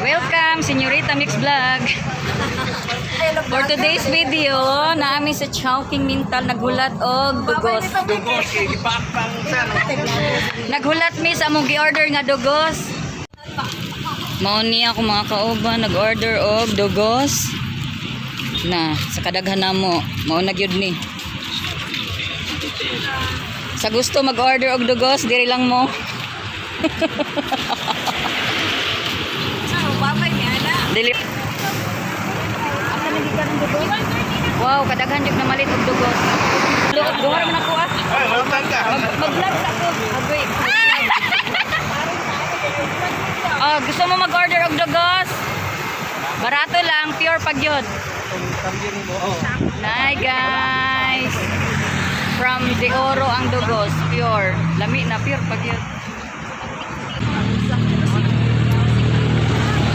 Welcome, Señorita Mix Vlog. For today's video, naami sa Chowking Mintal naghulat og dugos. Naghulat mi sa among gi-order nga dugos. Mao ni ako mga kauban nag-order og dugos. Na sa kadaghan namo, mao na gyud ni. Sa gusto mag-order og dugos, diri lang mo. Dili. Wow, kadaghan jud na malit og dugos. Duha man ako ah. Mag-vlog sa ako. Agoy. Oh, gusto mo mag-order og dugos? Barato lang, pure pagyod. Nay guys. From De Oro ang dugos, pure. Lami na pure pagyod.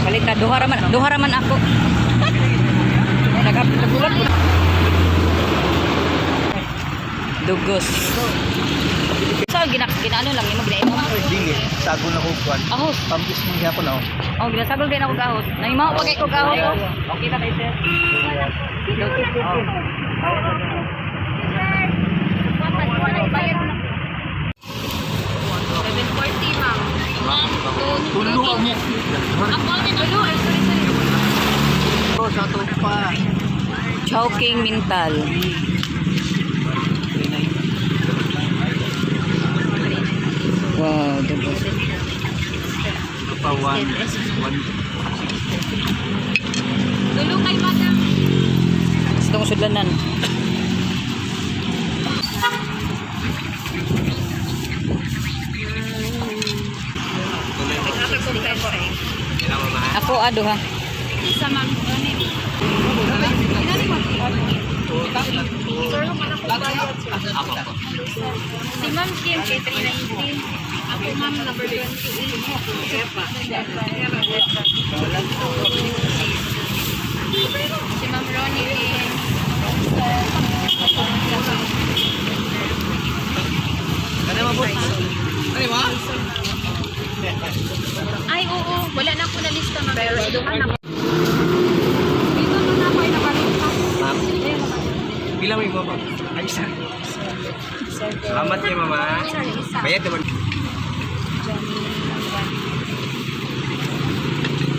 Balita, duha raman ako. Nagagulat ko. Dugos. So, ginaano lang, yung mag-inaimo. Dili, sagol na ko kuan. Ahos. Pambis mo niya ako na. Oh, ginasagol din ako gahos. Naimaw pagay ko gahos. Okay na tayo, sir. Tulo ang mo. Sa to pa. Chowking Mintal. Wow, dugos. Pa one. Tulo kay madam. Gusto ko sudlanan. Ako ado ha. Isa man si Ma'am Kim kay 319. Ako ma'am number 28. Si Ma'am Ronnie. Ano mo? Ano mo? Ay, oo. Wala na ako na lista, ma'am. Pero iluhan na. Ma'am. Bilang mo ibo, ma'am. Ay, isa. Salamat kayo, mama. Bayad naman.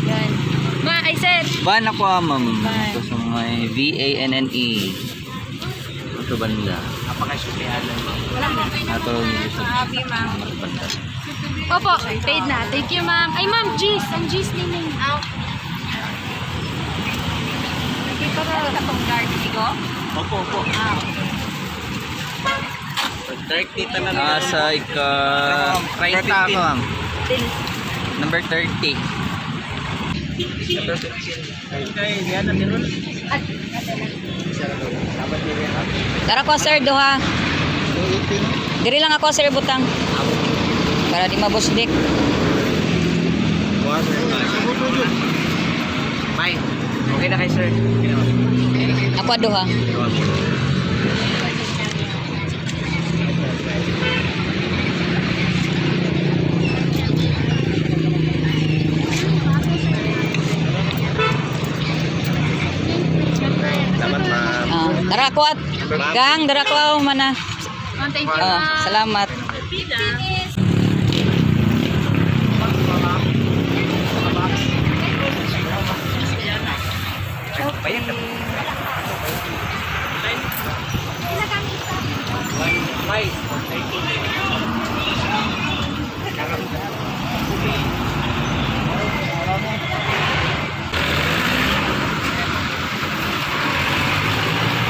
Yan. Ma, I said. Ban ako, ma'am. Ban. Gusto may V-A-N-N-E. Ito ba nila? Apakasulihan lang, ma'am. Wala na. Ato, Happy, ma'am. Opo, paid na. Thank you, ma'am. Ay, ma'am, G's. Ang G's ninyo. Nakita ka na itong guard, Igo? Opo, opo. Ah, okay. Dito na lang. Nasa ika... Try ako, ma'am. Number 30. Number 15. Okay, yan na nilun. Tara ko, sir, duha. Diri lang ako, sir, butang. Para di mabusdik. Bye. Okay na kay sir. Ako duha. Salamat, ma'am. Tara ko at gang, dara ko mana. Thank you. Salamat. Bayad na. Bye.